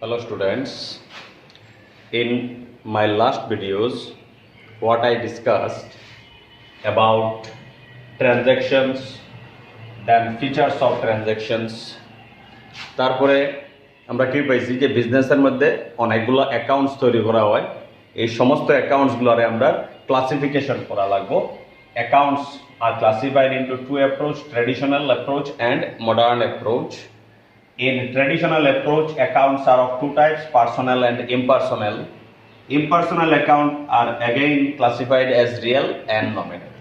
Hello students, in my last videos what I discussed about transactions, then features of transactions, তারপরে আমরা কি পাইছি যে বিজনেসের মধ্যে অনেকগুলো অ্যাকাউন্টস তৈরি করা হয়। এই সমস্ত অ্যাকাউন্টসগুলোরে আমরা ক্লাসিফিকেশন করা লাগবো। Accounts are classified into two approach, traditional approach and modern approach. In traditional approach, accounts are of two types, personal and impersonal. Impersonal accounts are again classified as real and nominal.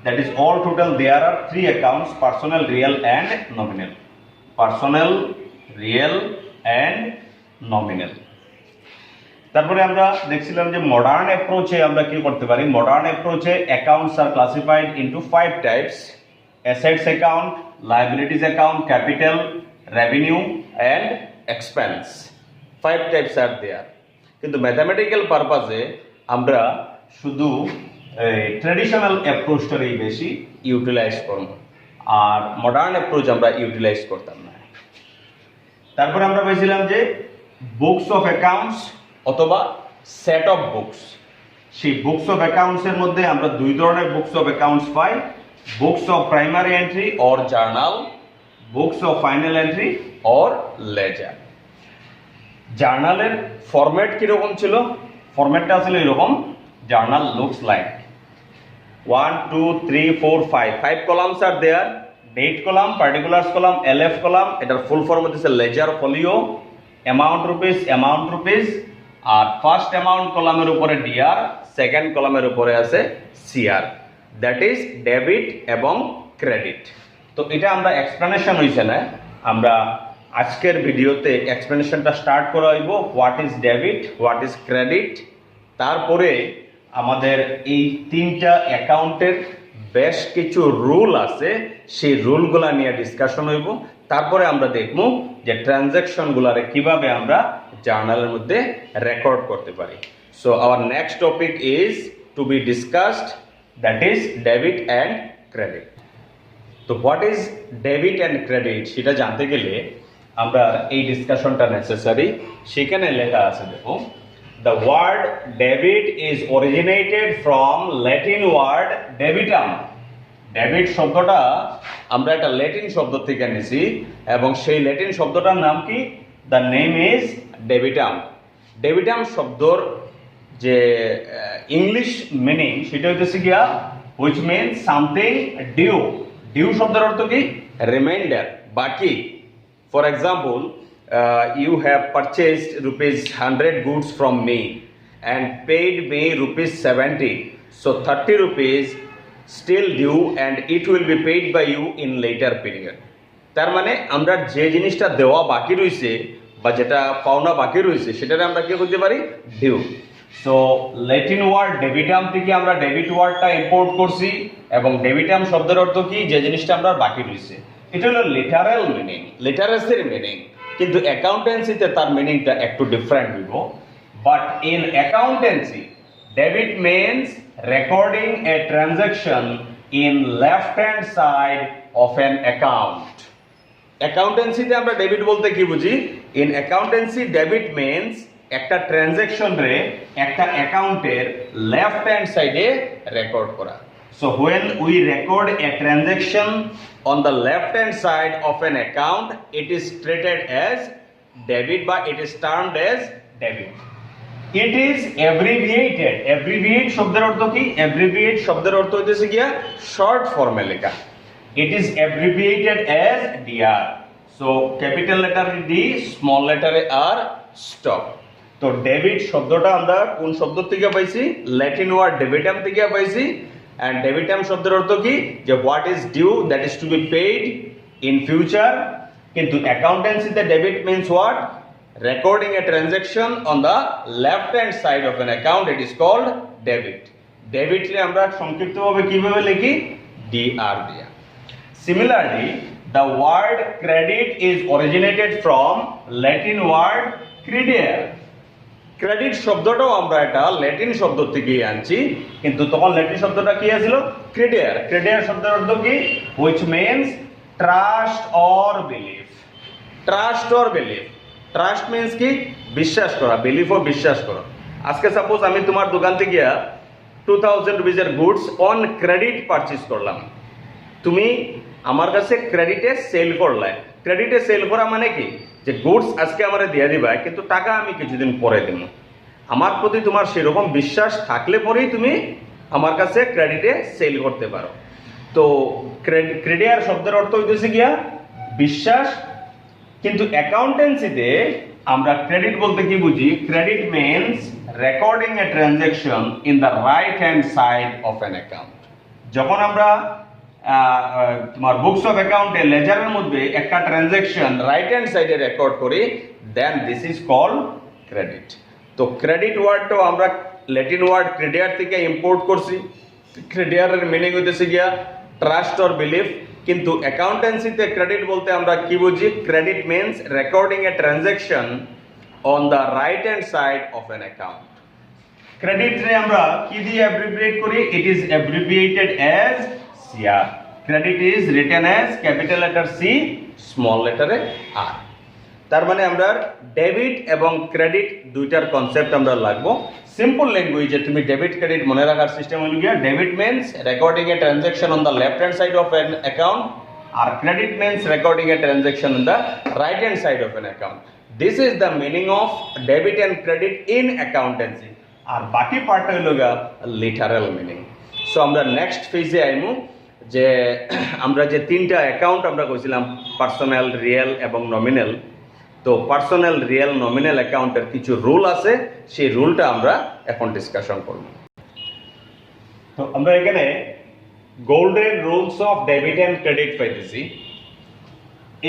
That is, all total there are three accounts: personal, real and nominal. Personal, real and nominal. তারপরে আমরা দেখছিলাম যে modern অ্যাপ্রোচে আমরা কি করতে পারি। Modern অ্যাপ্রোচে accounts are classified into five types: assets account, liabilities account, capital, revenue and expense. Five types are there. কিন্তু ম্যাথমেটিক্যাল পারপাসে আমরা শুধু ট্র্যাডিশনাল অ্যাপ্রোচটারই বেশি ইউটিলাইজ করব, আর মডার্ন অ্যাপ্রোচ আমরা ইউটিলাইজ করতাম না। তারপরে আমরা পেয়েছিলাম যে বুকস অফ অ্যাকাউন্টস অথবা সেট অফ বুকস। সেই বুকস অফ অ্যাকাউন্টসের মধ্যে আমরা দুই ধরনের বুকস অফ অ্যাকাউন্টস পাই: books of primary entry or journal, books of final entry or ledger. জার্নালের ফরম্যাট কিরকম ছিল? ফরম্যাটটা ছিল এরকম: journal looks like 1 2 3 4 5 5 columns are there. Date column, particulars column, LF column, এটার ফুল ফর্ম হচ্ছে লেজার ফোলিও। অ্যামাউন্ট রুপিস, আর first amount কলামের উপরে ডিআর, সেকেন্ড কলামের উপরে আছে সিআর, দ্যাট ইজ ডেবিট এবং ক্রেডিট। তো এটা আমরা এক্সপ্লেনেশন হইছে না, আমরা আজকের ভিডিওতে এক্সপ্লেনেশনটা স্টার্ট করা হইব। What is debit, what is credit, তারপরে আমাদের এই তিনটা অ্যাকাউন্টের বেশ কিছু রুল আছে, সেই রুলগুলা নিয়ে ডিসকাশন হইব। তারপরে আমরা দেখব যে ট্রানজ্যাকশনগুলারে কিভাবে আমরা জার্নালের মধ্যে রেকর্ড করতে পারি। So our next topic is to be discussed, that is debit and credit. তো what is debit and credit সেটা জানতে গেলে আমরা এই ডিসকাশনটা নেসেসারি। সেখানে লেখা আছে, দেখো, the word debit is originated from Latin word debitum. Debit শব্দটা আমরা একটা ল্যাটিন শব্দ থেকে নিয়েছি, এবং সেই ল্যাটিন শব্দটার নাম কি? The name is debitum. Debitum শব্দর যে ইংলিশ মিনিং সেটা হইতেছে গিয়া which means something due. Due শব্দের অর্থ কি? রিমাইন্ডার, বাকি। For example, you have purchased rupees 100 goods from me and paid me rupees 70, so 30 rupees still due and it will be paid by you in later period. তার মানে আমরা যে জিনিসটা দেওয়া বাকি রয়েছে বা যেটা পাওনা বাকি রয়েছে সেটারে আমরা কি করতে পারি? ডিউ। সো ল্যাটিন ওয়ার্ড ডেবিটাম থেকে আমরা ডেবিট ওয়ার্ডটা ইম্পোর্ট করছি, এবং ডেবিটাম শব্দের অর্থ কি? যে জিনিসটা আমরা বাকি রয়েছে। এটা হলো লিটারাল মিনিং, লিটারেসির মিনিং, কিন্তু অ্যাকাউন্টেন্সিতে তার মিনিংটা একটু ডিফারেন্ট হইব। But in accountancy debit means recording a transaction in left hand side of an account. অ্যাকাউন্টেন্সিতে আমরা ডেবিট বলতে কি বুঝি? ইন অ্যাকাউন্টেন্সি ডেবিট মিনস একটা ট্রানজাকশন রে একটা অ্যাকাউন্টের লেফট হ্যান্ড সাইডে রেকর্ড করা। So when we record a transaction on the left hand side of an account, it is treated as debit, but it is termed as debit. It is abbreviated. Abbreviate শব্দের অর্থ কি? Abbreviate শব্দের অর্থ হইতেছে গিয়া short ফর্মে লেখা। It is abbreviated as DR. So capital letter D, small letter R, stop. তো ডেবিট শব্দটা আমরা কোন শব্দ থেকে পাইছি? ল্যাটিন ওয়ার্ড ডেবিটাম থেকে পাইছি। And debitum শব্দের অর্থ কি? যে what is due, that is to be paid in future. কিন্তু অ্যাকাউন্টেন্সিতে debit means what? Recording a transaction on the left hand side of an account, it is called debit. Debit রে আমরা সংক্ষিপ্তভাবে কিভাবে লিখি? DR দিয়া। Similarly, the word credit is originated from Latin word credere. Credit শব্দটাও আমরা একটা Latin শব্দ থেকে আনছি, কিন্তু তখন ল্যাটিন শব্দটা কি ছিল? ক্রেডিয়ার। ক্রেডিয়ার শব্দের অর্থ কি? Which means trust or believe. Trust or believe. Trust means কি? বিশ্বাস করা, বিলিভ ও বিশ্বাস করা। আজকে সাপোজ আমি তোমার দোকান থেকে গিয়া 2000 রুপিজের গুডস অন ক্রেডিট পারচেজ করলাম, তুমি আমার কাছে ক্রেডিটে সেল করলে। ক্রেডিটে সেল করা মানে কি? যে গুডস আজকে আমার দিয়ে দিবা, কিন্তু টাকা আমি কিছুদিন পরে দেবো। আমার প্রতি তোমার সেরকম বিশ্বাস থাকলে পরেই তুমি আমার কাছে ক্রেডিটে সেল করতে পারো। তো ক্রেডিট শব্দের অর্থ হইতেছে গিয়া বিশ্বাস। কিন্তু অ্যাকাউন্টেন্সিতে আমরা ক্রেডিট বলতে কি বুঝি? Credit means recording a transaction in the right hand side of an account. যখন আমরা তোমার বুকস অফ অ্যাকাউন্টে লেজারের মধ্যে একটা ট্রানজাকশন রাইট হ্যান্ড সাইডে রেকর্ড করি, দেন দিস ইজ কল্ড ক্রেডিট। তো ক্রেডিট ওয়ার্ডটাও আমরা ল্যাটিন ওয়ার্ড ক্রেডিয়ার থেকে ইম্পোর্ট করছি। ক্রেডিয়ারের মিনিং হইতেছে গিয়া ট্রাস্ট অর বিলিভ। কিন্তু অ্যাকাউন্টেন্সিতে ক্রেডিট বলতে আমরা কি বুঝি? Credit means recording a transaction on the right hand side of an account. Credit রে আমরা কি দিয়ে অ্যাব্রিভিয়েট করি? It is abbreviated as CR. Credit is written as capital letter C, small লেটারে আর। তার মানে আমরা ডেবিট এবং ক্রেডিট দুইটার কনসেপ্ট আমরা লাগবো। সিম্পল ল্যাঙ্গুয়েজে তুমি ডেবিট ক্রেডিট মনে রাখার সিস্টেম হলো গিয়া debit means recording a transaction on the left hand side of an account, আর credit means recording a transaction on the right hand side of an account. This is the meaning of debit and credit in accountancy. আর বাকি পার্টটা হলো গিয়া literal meaning. So আমরা next ফেজে আইমু, যে আমরা যে তিনটা অ্যাকাউন্ট আমরা কইছিলাম, পার্সোনাল, রিয়েল এবং নমিনাল। তো পার্সোনাল, রিয়েল, নমিনাল অ্যাকাউন্টের কিছু রুল আছে, সেই রুলটা আমরা এখন ডিসকাশন করব। তো আমরা এখানে golden rules of debit and credit পাইতেছি।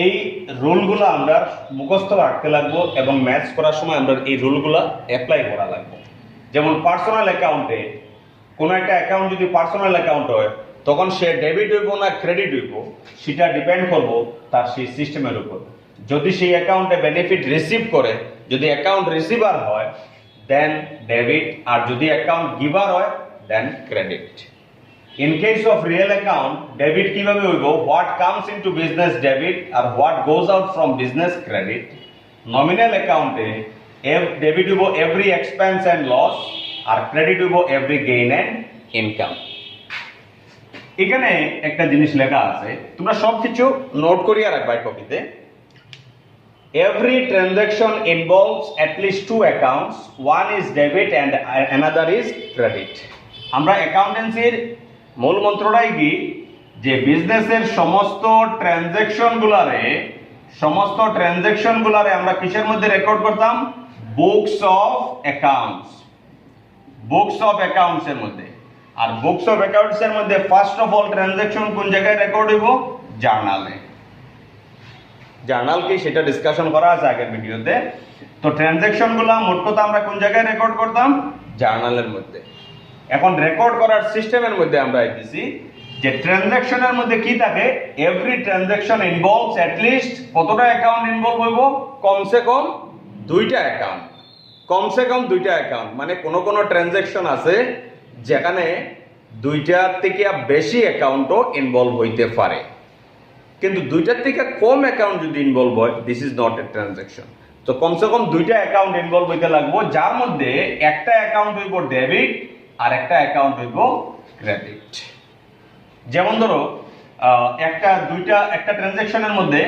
এই রুলগুলো আমরা মুখস্থ রাখতে লাগবো এবং ম্যাচ করার সময় আমরা এই রুলগুলো অ্যাপ্লাই করা লাগবে। যেমন পার্সোনাল অ্যাকাউন্টে কোনো একটা অ্যাকাউন্ট যদি পার্সোনাল অ্যাকাউন্ট হয়, তখন সে ডেবিট হইব না ক্রেডিট হইব, সেটা ডিপেন্ড করবো তার সেই সিস্টেমের উপর। যদি সেই অ্যাকাউন্টে বেনিফিট রিসিভ করে, যদি অ্যাকাউন্ট রিসিভার হয়, দেন ডেবিট, আর যদি অ্যাকাউন্ট গিভার হয়, then credit. In case of real account, debit কিভাবে হইব? What comes into business debit আর what goes out from business credit. Nominal অ্যাকাউন্টে ডেবিট হইব এভরি এক্সপেন্স অ্যান্ড লস, আর ক্রেডিট হইব এভরি গেইন অ্যান্ড ইনকাম। এখানে একটা জিনিস লেখা আছে, তোমরা সবকিছু নোট করিয়া রাখবা কপিতে। Every transaction involves at least two accounts. One is debit and another is credit. আমরা অ্যাকাউন্টেন্সির মূল মন্ত্রটাই কি? যে বিজনেসের সমস্ত ট্রানজাকশনগুলারে আমরা কিসের মধ্যে রেকর্ড করতাম? Books of accounts. Books of accounts এর মধ্যে। আর বুকস অফ অ্যাকাউন্টস এর মধ্যে ফার্স্ট অফ অল ট্রানজাকশন কোন জায়গায় রেকর্ড হইব? জার্নালে। জার্নাল কি সেটা ডিসকাশন করা আছে আগের ভিডিওতে। তো ট্রানজাকশনগুলো মোট কথা আমরা কোন জায়গায় রেকর্ড করতাম? জার্নালের মধ্যে। এখন রেকর্ড করার সিস্টেমের মধ্যে আমরা আইতেছি যে ট্রানজাকশনের মধ্যে কি থাকে? Every transaction involves at least কতটা অ্যাকাউন্ট ইনভলভ হইব? কমসে কম দুইটা অ্যাকাউন্ট। কমসে কম দুইটা অ্যাকাউন্ট মানে কোনো ট্রানজাকশন আছে যেখানে দুইটার থেকে বেশি অ্যাকাউন্টও ইনভলভ হইতে পারে, কিন্তু দুইটার থেকে কম অ্যাকাউন্ট যদি ইনভলভ হয়, this is not a transaction. তো কমসে কম দুইটা অ্যাকাউন্ট ইনভলভ হইতে লাগবো, যার মধ্যে একটা অ্যাকাউন্ট হইব ডেবিট আর একটা অ্যাকাউন্ট হইব ক্রেডিট। যেমন ধরো একটা ট্রানজাকশনের মধ্যে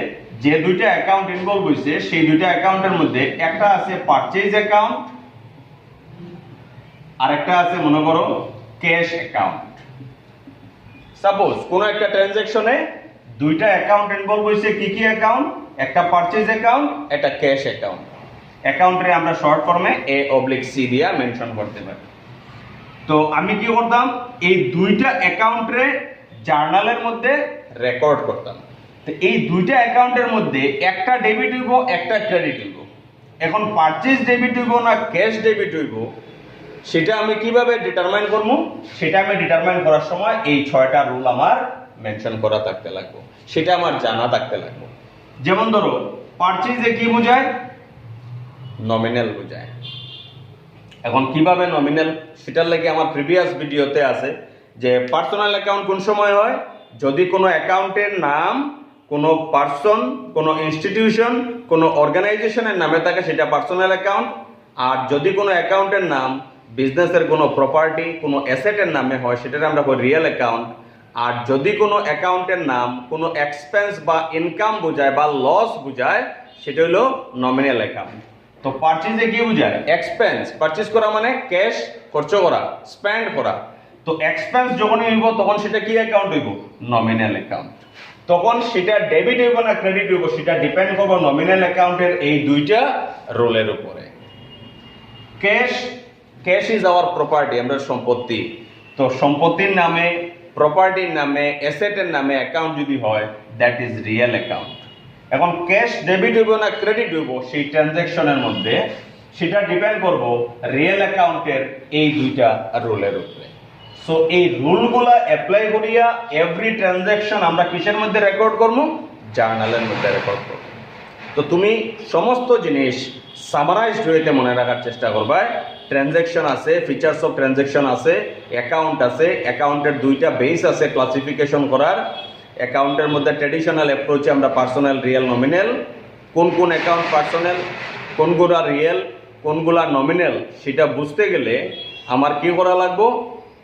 যে দুইটা অ্যাকাউন্ট ইনভলভ হইছে, সেই দুইটা অ্যাকাউন্টের মধ্যে একটা আছে পারচেজ অ্যাকাউন্ট আর একটা আছে মনে করো ক্যাশ অ্যাকাউন্ট। সাপোজ কোনো একটা ট্রানজাকশনে দুইটা অ্যাকাউন্ট ইনভলভ হইছে। কি কি অ্যাকাউন্ট? একটা পারচেজ অ্যাকাউন্ট, একটা ক্যাশ অ্যাকাউন্ট। অ্যাকাউন্টে আমরা শর্ট ফর্মে A/C দিয়া মেনশন করতে পারি। তো আমি কি করতাম? এই দুইটা অ্যাকাউন্টে জার্নালের মধ্যে রেকর্ড করতাম। তো এই দুইটা অ্যাকাউন্টের মধ্যে একটা ডেবিট হইব, একটা ক্রেডিট হইব। এখন পারচেজ ডেবিট হইব না ক্যাশ ডেবিট হইব, সেটা আমি কিভাবে ডিটারমাইন করব? সেটা আমি ডিটারমাইন করার সময় এই 6টা রুল আমার মেনশন করা থাকতে লাগবে, সেটা আমার জানা থাকতে লাগবে। যেমন ধরো পারচেজে কি বোঝায়? নমিনাল বোঝায়। এখন কিভাবে নমিনাল, সেটার লাগে আমার প্রিভিয়াস ভিডিওতে আছে যে পার্সোনাল অ্যাকাউন্ট কোন সময় হয়? যদি কোনো অ্যাকাউন্টের নাম কোনো পার্সন, কোনো ইনস্টিটিউশন, কোনো অর্গানাইজেশনের নামে থাকে সেটা পার্সোনাল অ্যাকাউন্ট। আর যদি কোনো অ্যাকাউন্টের নাম বিজনেসের কোনো প্রপার্টি, কোনো অ্যাসেটের নামে হয় সেটার আমরা বলি রিয়েল অ্যাকাউন্ট। আর যদি কোনো অ্যাকাউন্টের নাম কোনো এক্সপেন্স বা ইনকাম বোঝায় বা লস বোঝায় সেটা হলো নমিনাল অ্যাকাউন্ট। তো পারচেজে কি বোঝায়? এক্সপেন্স। পারচেজ করা মানে ক্যাশ খরচ করা, স্পেন্ড করা। তো এক্সপেন্স যখনই হইব তখন সেটা কি অ্যাকাউন্ট হইব? Nominal account. তখন সেটা ডেবিট হইব না ক্রেডিট হইব সেটা ডিপেন্ড করবে নমিনাল অ্যাকাউন্টের এই দুইটা রোলের উপরে। ক্যাশ ইজ আওয়ার প্রপার্টি, আমরা সম্পত্তি। তো সম্পত্তির নামে, প্রপার্টির নামে, অ্যাসেটের নামে অ্যাকাউন্ট যদি হয় দ্যাট ইজ রিয়েল অ্যাকাউন্ট। এখন ক্যাশ ডেবিট হইব না ক্রেডিট হইব সেই ট্রানজ্যাকশনের মধ্যে সেটা ডিপেন্ড করব রিয়েল অ্যাকাউন্টের এই দুইটা রুলের উপরে। সো এই রুলগুলা অ্যাপ্লাই করিয়া এভরি ট্রানজ্যাকশন আমরা কিসের মধ্যে রেকর্ড করব? জার্নালের মধ্যে রেকর্ড করব। তো তুমি সমস্ত জিনিস সামারাইজড হইতে মনে রাখার চেষ্টা করবা। ট্রানজ্যাকশন আছে, ফিচার্স অফ ট্রানজ্যাকশন আছে, অ্যাকাউন্ট আছে, অ্যাকাউন্টের দুইটা বেস আছে ক্লাসিফিকেশন করার। অ্যাকাউন্টের মধ্যে ট্র্যাডিশনাল অ্যাপ্রোচে আমরা পার্সোনাল, রিয়েল, নমিনাল, কোন কোন অ্যাকাউন্ট পার্সোনাল, কোনগুলা রিয়েল, কোনগুলা নমিনাল সেটা বুঝতে গেলে আমার কি করা লাগবো?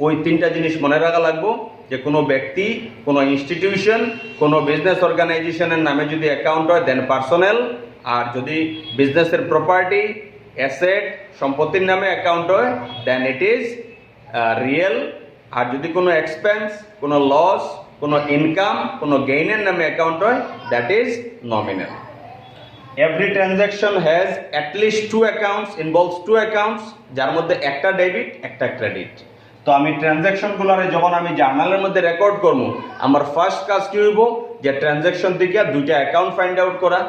ওই তিনটা জিনিস মনে রাখা লাগবো যে কোনো ব্যক্তি, কোনো ইনস্টিটিউশন, কোনো বিজনেস অর্গানাইজেশনের নামে যদি অ্যাকাউন্ট হয় দেন পার্সোনাল। আর যদি বিজনেসের প্রপার্টি, অ্যাসেট, সম্পত্তির নামে অ্যাকাউন্ট হয় দেন ইট ইজ রিয়েল। আর যদি কোনো এক্সপেন্স, কোনো লস, কোনো ইনকাম, কোনো গেইনের নামে অ্যাকাউন্ট হয় that is nominal. Every transaction has at least two accounts, involves two accounts, যার মধ্যে একটা ডেবিট একটা ক্রেডিট। তো আমি ট্রানজ্যাকশনগুলোরে যখন আমি জার্নালের মধ্যে রেকর্ড করবো আমার ফার্স্ট কাজ কি হইব? যে ট্রানজ্যাকশন থেকে দুইটা অ্যাকাউন্ট ফাইন্ড আউট করা,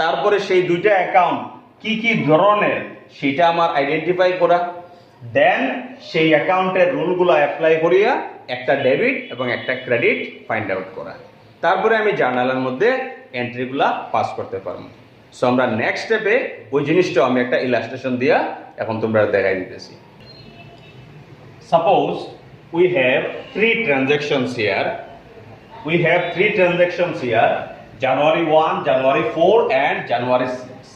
তারপরে সেই দুইটা অ্যাকাউন্ট কি কি ধরনের সেটা আমার আইডেন্টিফাই করা, দেন সেই অ্যাকাউন্টের রুলগুলো অ্যাপ্লাই করিয়া একটা ডেবিট এবং একটা ক্রেডিট ফাইন্ড আউট করা। তারপরে আমি জার্নালের মধ্যে এন্ট্রিগুলা পাস করতে পারবো। সো আমরা নেক্সট স্টেপে ওই জিনিসটা আমি একটা ইলাস্ট্রেশন দিয়া এখন তোমরা দেখাই দিতেছি। Suppose we have three transactions here. January 1, January 4 and January 6.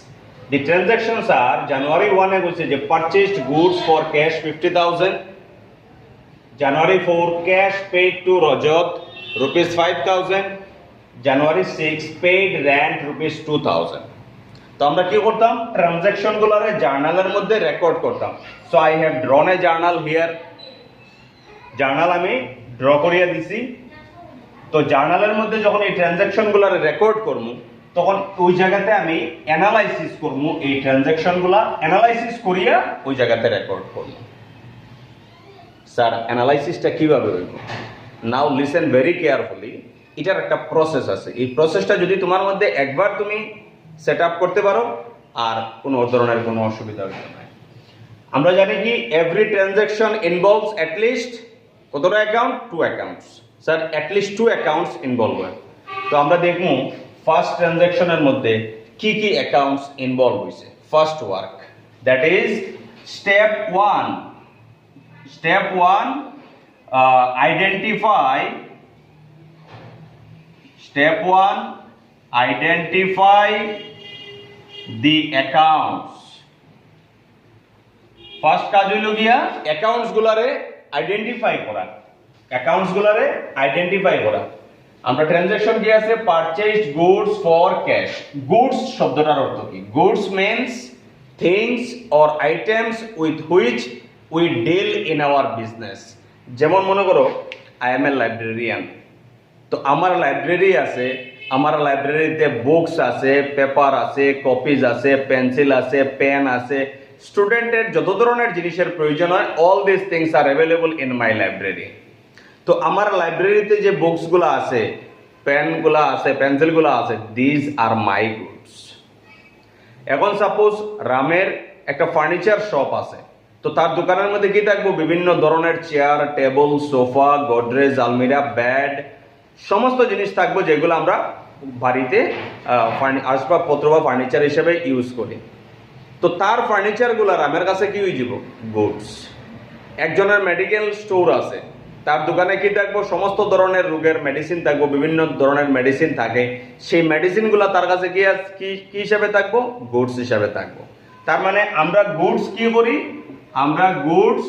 The transactions are January 1 e hoche je purchased goods for cash 50,000. January 4 cash paid to Rajat rupees 5,000. January 6 paid rent rupees 2,000. তো আমরা কি করতাম? Transaction গুলারে জার্নালের মধ্যে record করতাম। So I have ড্রন A journal here. Journal আমি draw করিয়া দিছি। তো জার্নালের মধ্যে যখন এই ট্রানজ্যাকশনগুলোর রেকর্ড করবো তখন ওই জায়গাতে আমি অ্যানালাইসিস করবো, এই ট্রানজ্যাকশনগুলো অ্যানালাইসিস করিয়া ওই জায়গাতে রেকর্ড করবো। স্যার অ্যানালাইসিসটা কিভাবে হইব? নাও লিসেন ভেরি কেয়ারফুলি। এটার একটা প্রসেস আছে। এই প্রসেসটা যদি তোমার মধ্যে একবার তুমি সেট আপ করতে পারো আর কোনো ধরনের কোনো অসুবিধা হবে না। আমরা জানি কি এভরি ট্রানজ্যাকশন ইনভলভস অ্যাটলিস্ট কতটা account? Two accounts. Sir at least two accounts involve হয়। তো আমরা দেখব ফার্স্ট ট্রানজ্যাকশনের মধ্যে কি কি অ্যাকাউন্টস ইনভলভ হয়েছে। First work that is step one. Step one identify. Step one identify the accounts. First কাজ হইল গিয়া অ্যাকাউন্টস গুলারে আইডেন্টিফাই করা। আমরা ট্রানজ্যাকশন কি আছে? Purchased goods for cash. Goods শব্দটার অর্থ কি? Goods means things or items with which we deal in our business. যেমন মনে করো আই এম এ লাইব্রেরিয়ান। তো আমার লাইব্রেরি আছে, আমার লাইব্রেরিতে বুকস আছে, পেপার আছে, কপিজ আছে, পেন্সিল আছে, পেন আছে, স্টুডেন্টের যত ধরনের জিনিসের প্রয়োজন হয় all this things R available in my library. তো আমার লাইব্রেরিতে যে বুকসগুলো আছে, পেনগুলো আছে, পেন্সিলগুলো আছে, দিজ আর মাই গুডস। এখন সাপোজ রামের একটা ফার্নিচার শপ আছে। তো তার দোকানের মধ্যে কি থাকবো? বিভিন্ন ধরনের চেয়ার, টেবিল, সোফা, গোদরেজ, আলমিরা, বেড, সমস্ত জিনিস থাকবো যেগুলো আমরা বাড়িতে আসবাবপত্র বা ফার্নিচার হিসেবে ইউজ করি। তো তার ফার্নিচারগুলো রামের কাছে কি হয়ে যাব? গুডস। একজনের মেডিকেল স্টোর আছে। তার দোকানে কি থাকবো, সমস্ত ধরনের রোগের মেডিসিন থাকবো, বিভিন্ন ধরনের মেডিসিন থাকে, সেই মেডিসিনগুলো তার কাছে কি হিসাবে থাকবো, গুডস হিসাবে থাকবো। তার মানে আমরা গুডস কি করি, আমরা গুডস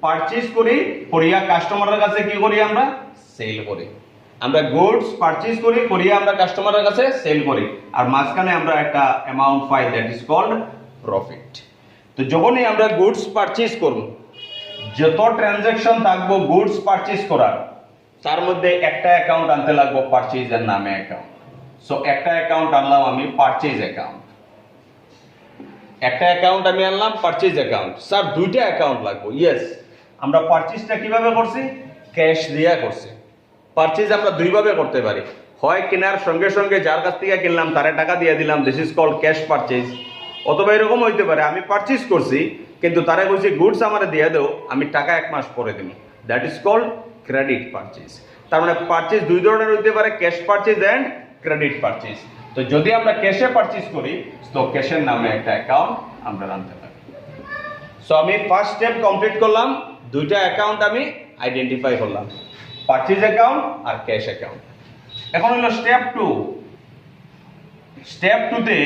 পারচেজ করি, করিয়া কাস্টমারের কাছে কি করি, আমরা সেল করি। আমরা গুডস পারচেজ করি, করিয়া আমরা কাস্টমারের কাছে সেল করি, আর মাঝখানে আমরা একটা অ্যামাউন্ট পাই, দ্যাট ইজ কল্ড প্রফিট। তো যখনই আমরা গুডস পারচেজ করব, যত ট্রানজাকশন থাকবো গুডস পারচেজ করার, তার মধ্যে একটা অ্যাকাউন্ট আনতে লাগবো পারচেজের নামে অ্যাকাউন্ট। সো একটা অ্যাকাউন্ট আনলাম আমি পারচেজ অ্যাকাউন্ট, একটা অ্যাকাউন্ট আমি আনলাম পারচেজ অ্যাকাউন্ট। স্যার দুইটা অ্যাকাউন্ট লাগবে, ইয়েস। আমরা পারচেজটা কিভাবে করছি, ক্যাশ দিয়া করছি। পারচেজ আমরা দুইভাবে করতে পারি, হয় কেনার সঙ্গে সঙ্গে যার কাছ থেকে কিনলাম তারে টাকা দিয়ে দিলাম, this is called cash purchase. অথবা এরকম হইতে পারে আমি পারচেজ করছি কিন্তু তারা কইছে গুডস আমারে দিয়ে দাও, আমি টাকা 1 মাস পরে দেব, that is called credit purchase. তার মানে পারচেজ দুই ধরনের হইতে পারে, cash purchase and credit purchase. তো যদি আমরা ক্যাশে পারচেজ করি তো ক্যাশের নামে একটা অ্যাকাউন্ট আমরা আনতে পারি। সো আমি ফার্স্ট স্টেপ কমপ্লিট করলাম, দুইটা অ্যাকাউন্ট আমি আইডেন্টিফাই করলাম, পারচেজ অ্যাকাউন্ট আর ক্যাশ অ্যাকাউন্ট। এখন হলো স্টেপ 2। স্টেপ 2 তে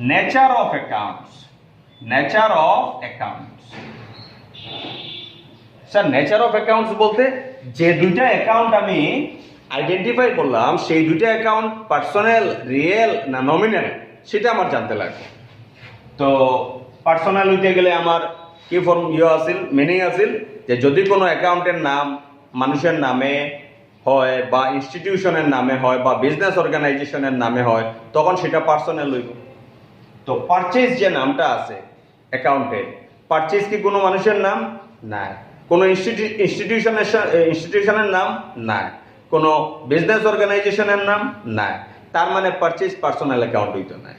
nature of accounts, nature of accounts. Sir nature of accounts বলতে যে দুইটা অ্যাকাউন্ট আমি আইডেন্টিফাই করলাম সেই দুইটা অ্যাকাউন্ট পার্সোনাল, রিয়েল না নমিনাল, সেটা আমার জানতে লাগবে। তো পার্সোনাল হইতে গেলে আমার কি ফর্ম আছিল, মিনিং আছিল যে যদি কোনো অ্যাকাউন্টের নাম মানুষের নামে হয় বা ইনস্টিটিউশনের নামে হয় বা বিজনেস অর্গানাইজেশনের নামে হয় তখন সেটা পার্সোনাল হইব। তো পারচেজ যে নামটা আছে অ্যাকাউন্টে, পারচেজ কি কোনো মানুষের নাম? না। কোনো ইনস্টিটিউশনের নাম? না। কোনো বিজনেস অর্গানাইজেশনের নাম? না। তার মানে পারচেজ পার্সোনাল অ্যাকাউন্ট হইতো না।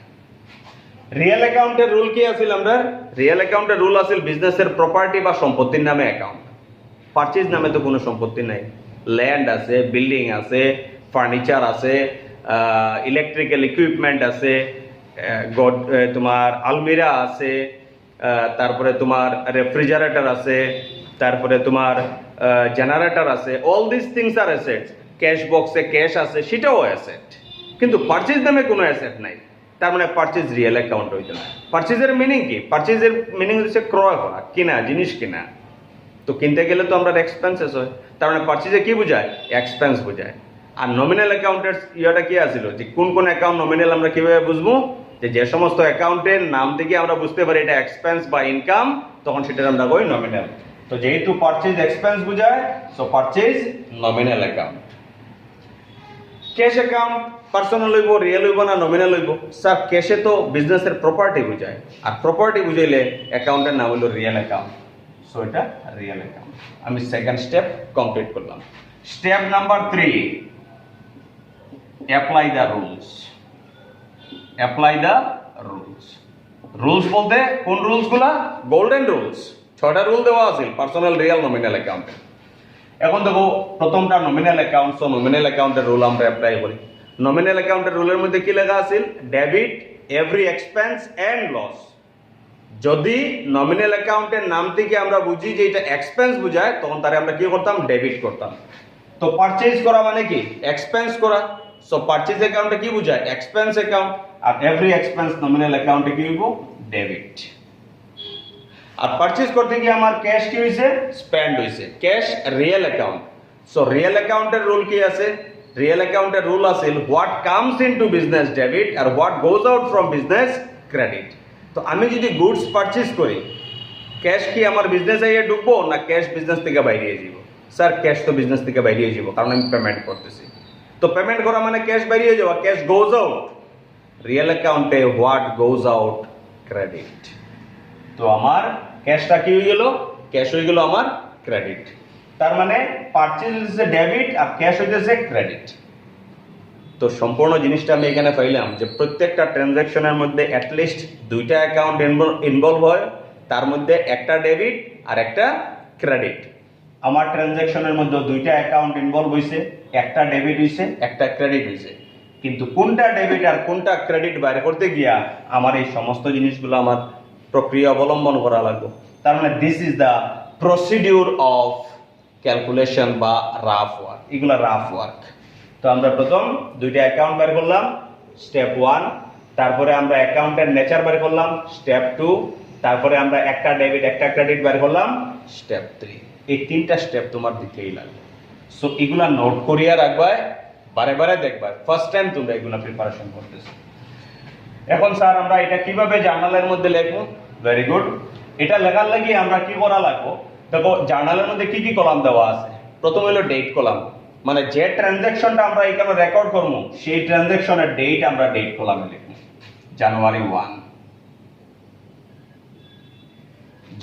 রিয়েল অ্যাকাউন্টের রুল কি আছিল? আমরা রিয়েল অ্যাকাউন্টের রুল আছিল বিজনেসের প্রপার্টি বা সম্পত্তির নামে অ্যাকাউন্ট। পারচেজ নামে তো কোনো সম্পত্তি নাই, ল্যান্ড আছে, বিল্ডিং আছে, ফার্নিচার আছে, ইলেকট্রিক্যাল ইকুইপমেন্ট আছে, তোমার আলমিরা আছে, তারপরে তোমার রেফ্রিজারেটর আছে, তারপরে তোমার জেনারেটর আছে, all this things are assets. Cash বক্সে ক্যাশ আছে, সেটাও অ্যাসেট, কিন্তু পারচেজ নামে কোনো অ্যাসেট নাই। তার মানে পারচেজ রিয়েল অ্যাকাউন্ট হইতো না। পারচেজের মিনিং কি? পারচেজের মিনিং হচ্ছে ক্রয় করা, কিনা, জিনিস কিনা। তো কিনতে গেলে তো আমরা এক্সপেন্সেস হয়, তার মানে পারচেজে কি বোঝায়? এক্সপেন্স বোঝায়। আর নমিনাল অ্যাকাউন্টের ইয়েটা কি আছিল, যে কোন কোন অ্যাকাউন্ট নমিনাল আমরা কিভাবে বুঝবো? যে সমস্ত অ্যাকাউন্টের নাম থেকে আমরা বুঝতে পারি এটা এক্সপেন্স বা ইনকাম, তখন সেটার আমরা কই নমিনাল। তো যেহেতু পারচেজ এক্সপেন্স বোঝায়, so purchase nominal account. Cash account personal হইব, রিয়েল হইব না নমিনাল হইব? স্যার ক্যাশে তো বিজনেসের প্রপার্টি বোঝায়, আর প্রপার্টি বুঝাইলে অ্যাকাউন্টের নাম হলো রিয়েল অ্যাকাউন্ট। সো এটা রিয়েল অ্যাকাউন্ট। আমি সেকেন্ড স্টেপ কমপ্লিট করলাম। Step number 3, apply the rules. Apply the rules. Rules বলতে কোন রুলস গুলা? Golden rules. 6টা রুল দেওয়া আছে পার্সোনাল, রিয়েল, নমিনাল অ্যাকাউন্টে। এখন দেখো প্রথমটা নমিনাল অ্যাকাউন্ট। সো নমিনাল অ্যাকাউন্টের রুল আমরা অ্যাপ্লাই করি। নমিনাল অ্যাকাউন্টের রুলের মধ্যে কি লেখা আছে? Debit every expense and loss. যদি নমিনাল অ্যাকাউন্টের নাম থেকে আমরা বুঝি যে এটা এক্সপেন্স বোঝায়, তখন তারে আমরা কি করতাম? ডেবিট করতাম। তো পারচেজ করা মানে কি? এক্সপেন্স করা। সো পারচেজ অ্যাকাউন্টে কি বোঝায়? Expense account. আর এভরি এক্সপেন্স নমিনাল অ্যাকাউন্টে কি হইব? ডেবিট। আর পারচেজ করতে গিয়ে আমার ক্যাশ কি হইছে? স্পেন্ড হইছে। Cash real account. So real অ্যাকাউন্টের রুল কি আছে? রিয়েল অ্যাকাউন্টের রুল আছে what comes into business debit আর what goes out from business credit. তো আমি যদি গুডস পারচেজ করি, ক্যাশ কি আমার বিজনেসে গিয়ে ঢুকবো না ক্যাশ বিজনেস থেকে বাইরে যাব? স্যার ক্যাশ তো বিজনেস থেকে বাইরে যাব, কারণ আমি পেমেন্ট করতেছি। তো পেমেন্ট করা মানে ক্যাশ বাইরে যাওয়া, ক্যাশ গোজ আউট। রিয়েল অ্যাকাউন্টে হোয়াট গোজ আউট? ক্রেডিট। তো আমার ক্যাশটা কি হয়ে গেল? ক্যাশ হয়ে গেল আমার ক্রেডিট। তার মানে পারচেজ হচ্ছে ডেবিট আর ক্যাশ হইতেছে ক্রেডিট। তো সম্পূর্ণ জিনিসটা আমি এখানে পাইলাম যে প্রত্যেকটা ট্রানজাকশনের মধ্যে অ্যাটলিস্ট 2টা অ্যাকাউন্ট ইনভলভ হয়, তার মধ্যে একটা ডেবিট আর একটা ক্রেডিট। আমার ট্রানজাকশনের মধ্যে 2টা অ্যাকাউন্ট ইনভলভ হইছে, একটা ডেবিট হইছে, একটা ক্রেডিট হইছে। কিন্তু কোনটা ডেবিট আর কোনটা ক্রেডিট বাইরে করতে গিয়া আমার এই সমস্ত জিনিসগুলো আমার প্রক্রিয়া অবলম্বন করা লাগবে। তার মানে this is the procedure of calculation বা রাফ ওয়ার্ক, এগুলো রাফ ওয়ার্ক। তো আমরা প্রথম দুইটা অ্যাকাউন্ট বের করলাম, স্টেপ 1, তারপরে আমরা অ্যাকাউন্টের নেচার বের করলাম, স্টেপ 2, তারপরে আমরা একটা ডেবিট একটা ক্রেডিট বের করলাম, স্টেপ 3। এই তিনটা স্টেপ তোমার দিতেই লাগবে। সো এগুলা নোট করিয়া রাখবা, বারে বারে দেখবা, ফার্স্ট টাইম তোমরা এগুলা প্রিপারেশন করতেছো। এখন স্যার আমরা এটা কিভাবে জার্নালের মধ্যে লিখবো? Very good. এটা লেখার লাগি আমরা কি করা লাগবো? দেখো জার্নালের মধ্যে কি কি কলাম দেওয়া আছে। প্রথম হলো ডেট কলাম, মানে যে ট্রানজাকশনটা আমরা এখানে রেকর্ড করবো সেই ট্রানজাকশনের ডেট আমরা ডেট কলামে লিখবো। জানুয়ারি 1,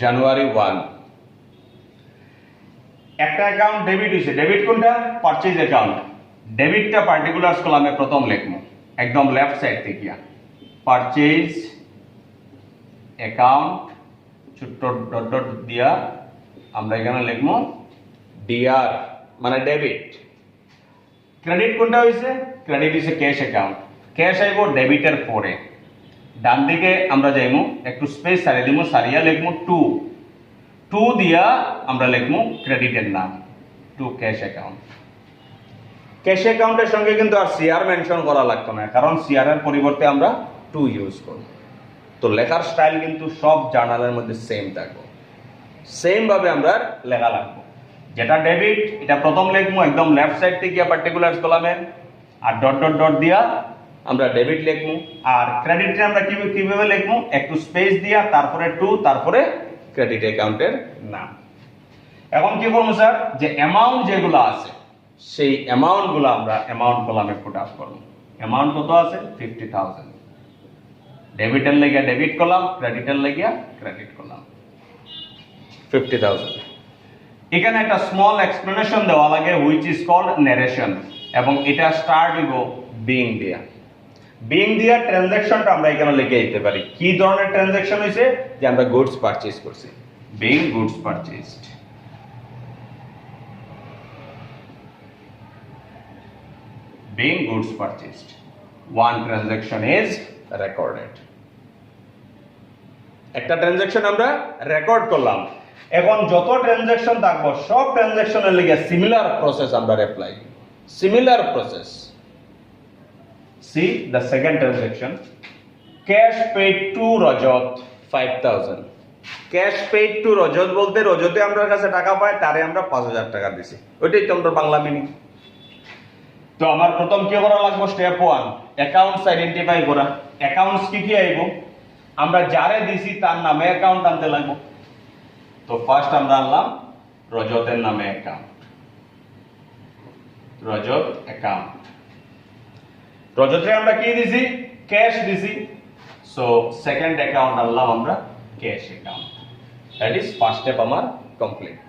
জানুয়ারি 1। একটা অ্যাকাউন্ট ডেবিট হয়েছে, ডেবিট কোনটা? Purchase account. ডেবিটটা পার্টিকুলার্স কলামে প্রথম লিখবো, একদম লেফট সাইড থেকে পারচেজ অ্যাকাউন্ট ছোট্ট ডট ডট দিয়া আমরা এখানে লিখবো ডিআর, মানে ডেবিট। ক্রেডিট কোনটা হয়েছে? ক্রেডিট হয়েছে ক্যাশ অ্যাকাউন্ট। ক্যাশ আইব ডেবিটের পরে, ডান দিকে আমরা যাইমু, একটু স্পেস সারিয়ে দিব, সারিয়া লিখবো 2, 2 দিয়া আমরা লিখবো ক্রেডিটের নাম, টু ক্যাশ অ্যাকাউন্ট। ক্যাশ অ্যাকাউন্টের সঙ্গে কিন্তু আর সিআর মেনশন করা লাগতো না, কারণ সিআর এর পরিবর্তে আমরা 2 ইউজ করব। তো লেখার স্টাইল কিন্তু সব জার্নালের মধ্যে সেম থাকবে, সেম ভাবে আমরা লেখা লাগবো। যেটা ডেবিট এটা প্রথম লিখবো একদম লেফট সাইড থেকে পার্টিকুলার্স কলামে, আর ডট ডট ডট দিয়া আমরা ডেবিট লিখবো। আর ক্রেডিটে আমরা কিভাবে লিখবো? একটু স্পেস দিয়া তারপরে 2, তারপরে ক্রেডিট অ্যাকাউন্টের নাম। এখন কি করবো স্যার? যে অ্যামাউন্ট যেগুলো আছে সেই অ্যামাউন্ট গুলো আমরা অ্যামাউন্ট কলামে পুট আপ করবো। অ্যামাউন্ট কত আছে? 50,000। ডেবিটের লাগিয়া ডেবিট কলাম, ক্রেডিটের লাগিয়া ক্রেডিট কলাম, 50,000। এখানে একটা স্মল এক্সপ্লেনেশন দেওয়া লাগে হুইচ ইজ কল্ড নারেশন, এবং এটা স্টার্ট হইব বিং দিয়া। বিং দিয়া ট্রানজাকশনটা আমরা এখানে লিখে দিতে পারি। কি ধরনের ট্রানজাকশন হইছে? যে আমরা গুডস পারচেজ করছি, being goods purchased. Being goods purchased, one transaction is recorded. একটা ট্রানজাকশন আমরা রেকর্ড করলাম। এখন যত ট্রানজাকশন থাকবো সব ট্রানজাকশনের লিগে সিমিলার প্রসেস আমরা apply, similar process. See the second transaction, cash paid to Rajat 5,000। Cash paid to Rajat বলতে রজতে আমরা কাছে টাকা পাই, তারে আমরা 5,000 টাকা দিছি, ওইটাই তো আমরা বাংলা মিনিং। তো আমার প্রথম কি করা লাগবে? স্টেপ 1, অ্যাকাউন্টস আইডেন্টিফাই করা। অ্যাকাউন্টস কি কি আইব? আমরা যারে দিছি তার নামে অ্যাকাউন্ট আনতে লাগবে। তো ফার্স্ট আমরা আনলাম রজতের নামে অ্যাকাউন্ট, রজত অ্যাকাউন্ট। রজতে আমরা কি দিছি? ক্যাশ দিছি। সো সেকেন্ড অ্যাকাউন্ট আনলাম আমরা cash account. That is first step আমার কমপ্লিট।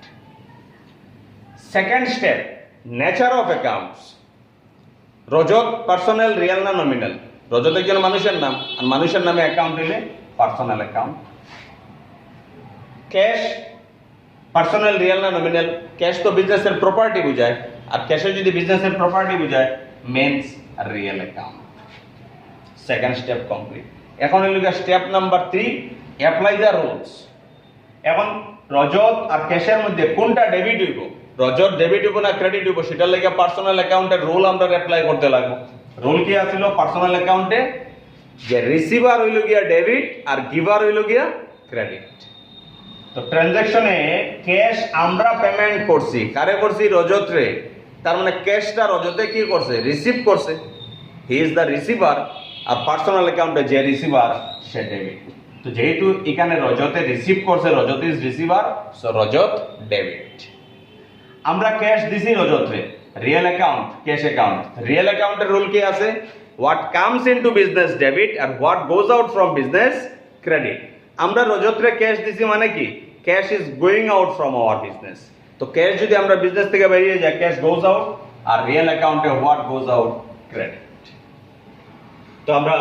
Second step, nature of accounts. Rajat personal, real না নমিনাল? রজত একজন মানুষের নাম, আর মানুষের নামে অ্যাকাউন্ট হলে personal account. Cash personal, real না নমিনাল? ক্যাশ তো বিজনেসের প্রপার্টি বোঝায়, আর ক্যাশে যদি বিজনেসের প্রপার্টি বোঝায় means real account. Second step complete. এখন হলো step number 3, apply the rules. এখন রজত আর ক্যাশের মধ্যে কোনটা ডেবিট হইব? রজত ডেবিট হইব না ক্রেডিট হইব সেটার লাগে পার্সোনাল অ্যাকাউন্টের রুল আমরা অ্যাপ্লাই করতে লাগবো। রুল কি আছিল পার্সোনাল অ্যাকাউন্টে? যে রিসিভার হইল গিয়া ডেবিট আর গিভার হইল গিয়া ক্রেডিট। তো ট্রানজাকশনে ক্যাশ আমরা পেমেন্ট করছি, কারে করছি? রজত রে। তার মানে ক্যাশটা রজতে কি করছে? রিসিভ করছে, হি ইজ দ্য রিসিভার। আর পার্সোনাল অ্যাকাউন্টে যে রিসিভার সে ডেবিট। তো যেহেতু এখানে রজতে রিসিভ করছে, Rajat is receiver, so Rajat debit. আমরা ক্যাশ দিছি রজতে, real account cash account. Real অ্যাকাউন্টের রুল কি আছে? What comes into business debit আর what goes out from business credit. আমরা রজতরে ক্যাশ দিছি মানে কি? Cash is going out from our business. তো ক্যাশ যদি আমরা বিজনেস থেকে বেরিয়ে যায় ক্যাশ গোজ আউট, আর রিয়েল অ্যাকাউন্টে হোয়াট গোজ আউট? ক্রেডিট। তো আমরা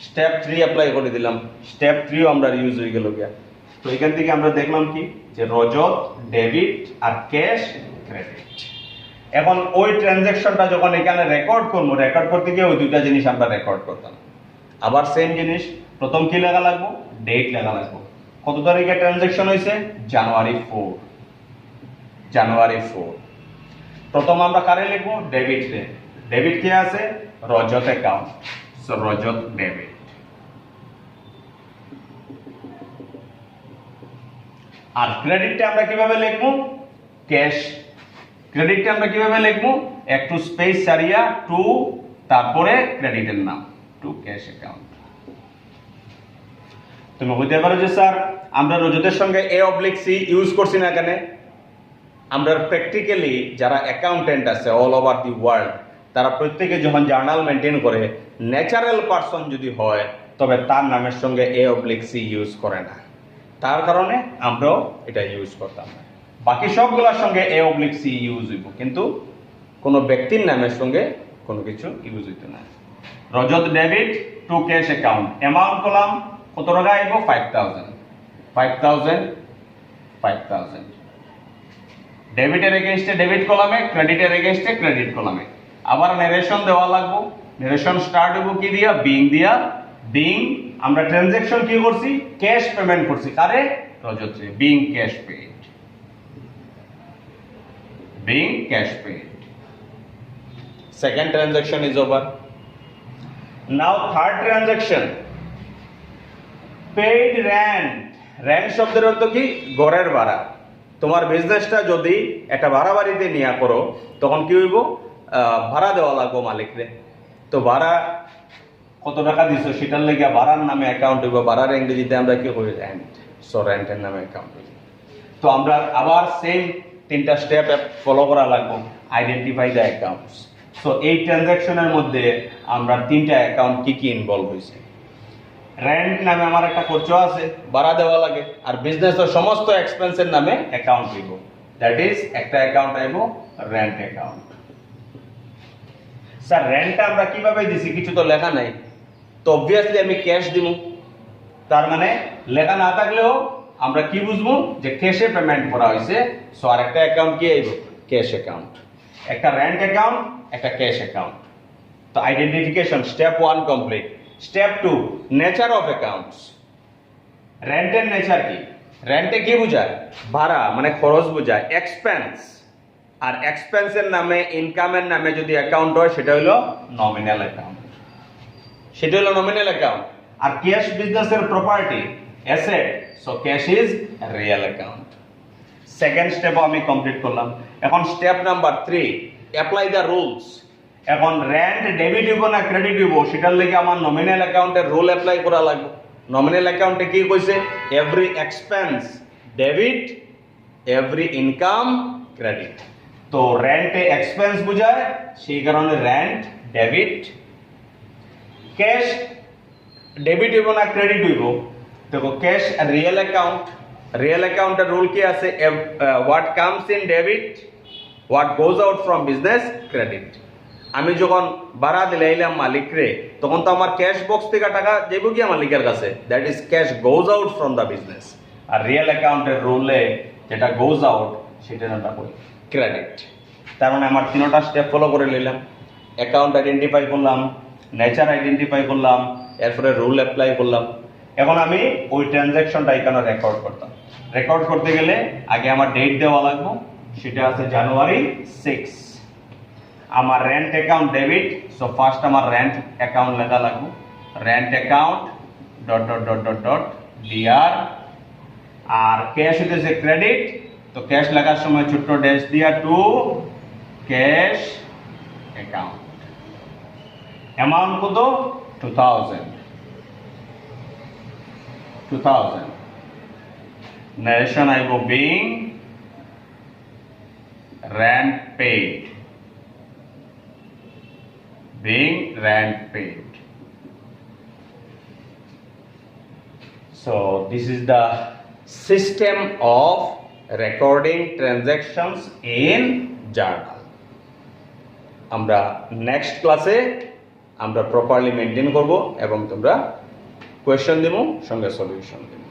স্টেপ 3 অ্যাপ্লাই করে দিলাম, স্টেপ 3 আমরা ইউজ হয়ে গেল গিয়া। তো এখান থেকে আমরা দেখলাম কি যে রজত ডেবিট আর ক্যাশ ক্রেডিট। এখন ওই ট্রানজাকশনটা যখন এখানে রেকর্ড করবো, রেকর্ড করতে গিয়ে ওই দুইটা জিনিস আমরা রেকর্ড করতাম। আবার সেম জিনিস, প্রথম কি লেখা লাগবো? ডেট লেখা লাগবো। কত তারিখে ট্রানজাকশন হয়েছে? জানুয়ারি 4। জানুয়ারি 4। প্রথম আমরা কারে লিখবো? ডেবিট রে। ডেবিট কে আছে? রজত অ্যাকাউন্ট, সো রজত ডেবিট। আর ক্রেডিটটা আমরা কিভাবে লিখবো? ক্যাশ। ক্রেডিটটা আমরা কিভাবে লিখবো? একটু স্পেস ছাড়িয়া টু, তারপরে ক্রেডিটের নাম, টু ক্যাশ অ্যাকাউন্ট। তুমি বলতে পারো যে স্যার আমরা রজতের সঙ্গে A/C ইউজ করছি না কেন? আমরা প্র্যাকটিক্যালি যারা অ্যাকাউন্টেন্ট আছে অল ওভার দি ওয়ার্ল্ড, তারা প্রত্যেকে যখন জার্নাল মেনটেন করে, ন্যাচারাল পারসন যদি হয় তবে তার নামের সঙ্গে A/C ইউজ করে না। তার কারণে আমরাও এটা ইউজ করতাম না। বাকি সবগুলোর সঙ্গে A/C ইউজ হইব, কিন্তু কোনো ব্যক্তির নামের সঙ্গে কোনো কিছু ইউজ হইতো না। Rajat debit to cash account. Amount করলাম কত টাকা আইব? 5000। 5000 ডেবিটের এগেইনস্টে ডেবিট কলামে, ক্রেডিটের এগেইনস্টে ক্রেডিট কলামে। আবার নারেশন দেওয়া লাগবো। নারেশন স্টার্ট হইব কি দিয়া? বিং দিয়া। বিং আমরা ট্রানজাকশন কি করছি? ক্যাশ পেমেন্ট করছি। কারে? রজত রে। Being cash paid. Being cash paid. Second transaction is over. Now third transaction. Paid rent. Rent শব্দের অর্থ কি? ঘরের ভাড়া। তোমার বিজনেসটা যদি একটা ভাড়া বাড়িতে নিয়ে করো, তখন কি হইব? ভাড়া দেওয়া লাগবো মালিকরে। তো ভাড়া কত টাকা দিছো সেটার লেগে ভাড়ার নামে অ্যাকাউন্ট হইব। ভাড়ার ইংরেজিতে আমরা কি করি? রেন্ট। সো রেন্টের নামে অ্যাকাউন্ট হইব। তো আমরা আবার সেম তিনটা স্টেপ ফলো করা লাগবে। Identify the accounts. সো এই ট্রানজাকশনের মধ্যে আমরা তিনটা অ্যাকাউন্ট কি কি ইনভলভ হয়েছে। রেন্ট নামে আমার একটা খরচ আছে, ভাড়া দেওয়া লাগে, আর বিজনেসের সমস্ত এক্সপেন্সের নামে অ্যাকাউন্ট হইব। দ্যাট ইজ একটা অ্যাকাউন্ট আইব রেন্ট অ্যাকাউন্ট। স্যার রেন্টটা আমরা কিভাবে দিছি? কিছু তো লেখা নাই, তো অবভিয়াসলি আমি ক্যাশ দিব। তার মানে লেখা না থাকলেও আমরা কি বুঝবো? যে ক্যাশে পেমেন্ট করা হয়েছে। সো আর একটা অ্যাকাউন্ট কি আইব? Cash account. একটা রেন্ট অ্যাকাউন্ট, একটা ক্যাশ অ্যাকাউন্ট। তো identification step 1 complete. Step 2 nature of accounts. রেন্টের নেচার কি? রেন্টে কি বোঝায়? ভাড়া মানে খরচ বোঝায়, এক্সপেন্স। আর এক্সপেন্সের নামে, ইনকামের নামে যদি অ্যাকাউন্ট হয় সেটা হলো নমিনাল অ্যাকাউন্ট। সেটা হলো নমিনাল অ্যাকাউন্ট। আর ক্যাশ বিজনেসের property, asset, so cash is real account. Second step আমি কমপ্লিট করলাম। এখন step number 3, apply the rules. এখন রেন্ট ডেবিট হইব না ক্রেডিট হইব সেটার লেগে আমার নমিনাল অ্যাকাউন্টের রুল অ্যাপ্লাই করা লাগবে। নমিনাল অ্যাকাউন্টে কি কইছে? Every expense debit, every income credit. তো রেন্টে এক্সপেন্স বোঝায়, সেই কারণে রেন্ট ডেবিট। ক্যাশ ডেবিট হইব না ক্রেডিট হইব? দেখো ক্যাশ রিয়েল অ্যাকাউন্ট। রিয়েল অ্যাকাউন্টের রুল কি আছে? What comes in debit, what goes out from business credit. আমি যখন ভাড়া দিলাইলাম মালিকরে, তখন তো আমার ক্যাশ বক্স থেকে টাকা যাইব কি মালিকের কাছে? That is cash goes out from the business. আর রিয়েল অ্যাকাউন্টের রুলে যেটা গোজ আউট সেটা আমরা করি ক্রেডিট। তার মানে আমার তিনটা স্টেপ ফলো করে নিলাম। অ্যাকাউন্ট আইডেন্টিফাই করলাম, নেচার আইডেন্টিফাই করলাম, এরপরে রুল অ্যাপ্লাই করলাম। এখন আমি ওই ট্রানজাকশনটা এখানে রেকর্ড করতাম। রেকর্ড করতে গেলে আগে আমার ডেট দেওয়া লাগবে, সেটা আছে জানুয়ারি 6। আমার rent account debit, so first আমার রেন্ট অ্যাকাউন্ট লেখা লাগবে। Rent account dot dot dot dot dot DR. আর ক্যাশ হইতেছে ক্রেডিট, তো ক্যাশ লেখার সময় ছোট্ট ড্যাশ দিয়া টু ক্যাশ অ্যাকাউন্ট। অ্যামাউন্ট কত? 2000। Narration I go being rent paid. Being rent paid. So this is the system of recording transactions in journal. আমরা next ক্লাসে আমরা প্রপারলি মেনটেন করব এবং তোমরা কোয়েশ্চেন দেবো, সঙ্গে সলিউশন দেবো।